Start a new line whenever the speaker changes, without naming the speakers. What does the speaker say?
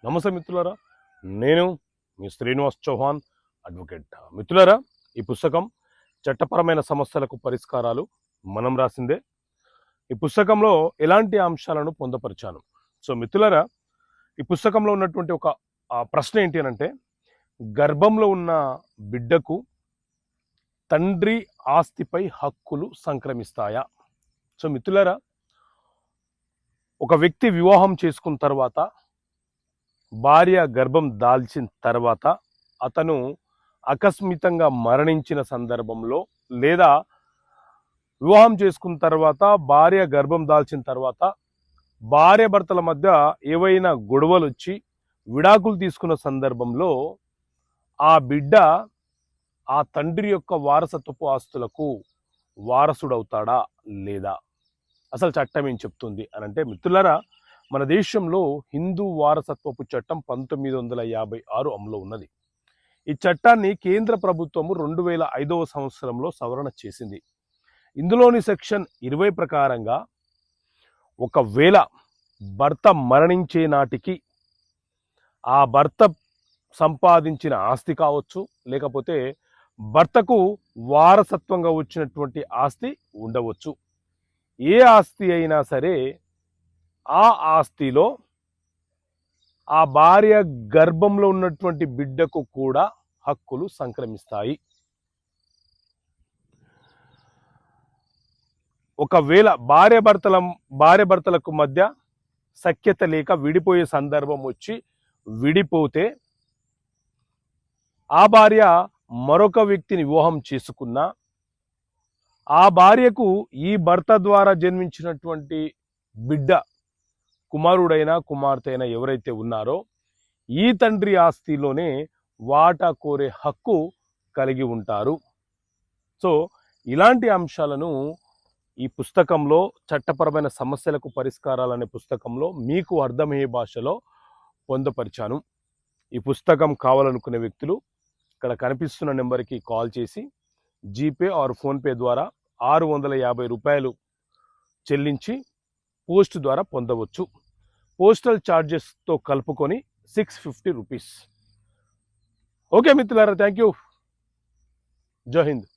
నమస్తే మిత్రులారా, నేను మీ శ్రీనివాస్ చౌహాన్ అడ్వకేట్. మిత్రులారా, ఈ పుస్తకం చట్టపరమైన సమస్యలకు పరిష్కారాలు మనం రాసిందే. ఈ పుస్తకంలో ఎలాంటి అంశాలను పొందుపరిచాను. సో మిత్రులారా, ఈ పుస్తకంలో ఉన్నటువంటి ఒక ప్రశ్న ఏంటి అనంటే, గర్భంలో ఉన్న బిడ్డకు తండ్రి ఆస్తిపై హక్కులు సంక్రమిస్తాయా? సో మిత్రులారా, ఒక వ్యక్తి వివాహం చేసుకున్న తర్వాత భార్య గర్భం దాల్చిన తర్వాత అతను ఆకస్మికంగా మరణించిన సందర్భంలో లేదా వివాహం చేసుకున్న తర్వాత భార్య గర్భం దాల్చిన తర్వాత భార్య భర్తల మధ్య ఏవైనా గొడవలు వచ్చి విడాకులు తీసుకున్న సందర్భంలో ఆ బిడ్డ ఆ తండ్రి యొక్క వారసత్వపు ఆస్తులకు వారసుడవుతాడా లేదా? అసలు చట్టం ఏం చెప్తుంది అనంటే మిత్రులారా, మన దేశంలో హిందూ వారసత్వపు చట్టం 1956 అమలు ఉన్నది. ఈ చట్టాన్ని కేంద్ర ప్రభుత్వము 2005వ సంవత్సరంలో సవరణ చేసింది. ఇందులోని సెక్షన్ 20 ప్రకారంగా ఒకవేళ భర్త మరణించే నాటికి ఆ భర్త సంపాదించిన ఆస్తి కావచ్చు, లేకపోతే భర్తకు వారసత్వంగా వచ్చినటువంటి ఆస్తి ఉండవచ్చు. ఏ ఆస్తి అయినా సరే ఆ ఆస్తిలో ఆ భార్య గర్భంలో ఉన్నటువంటి బిడ్డకు కూడా హక్కులు సంక్రమిస్తాయి. ఒకవేళ భార్యాభర్తలకు మధ్య సఖ్యత లేక విడిపోయే సందర్భం వచ్చి విడిపోతే ఆ భార్య మరొక వ్యక్తిని వివాహం చేసుకున్నా ఆ భార్యకు ఈ భర్త ద్వారా జన్మించినటువంటి బిడ్డ కుమారుడైనా కుమార్తె అయినా ఎవరైతే ఉన్నారో ఈ తండ్రి ఆస్తిలోనే వాటా కోరే హక్కు కలిగి ఉంటారు. సో ఇలాంటి అంశాలను ఈ పుస్తకంలో చట్టపరమైన సమస్యలకు పరిష్కారాలనే పుస్తకంలో మీకు అర్థమయ్యే భాషలో పొందుపరిచాను. ఈ పుస్తకం కావాలనుకునే వ్యక్తులు ఇక్కడ కనిపిస్తున్న నెంబర్కి కాల్ చేసి జీపే ఆర్ ఫోన్పే ద్వారా 650 రూపాయలు చెల్లించి పోస్ట్ ద్వారా పొందవచ్చు. పోస్టల్ ఛార్జెస్తో కలుపుకొని 650 రూపీస్. ఓకే మిత్రులారా, థ్యాంక్ యూ. జై హింద్.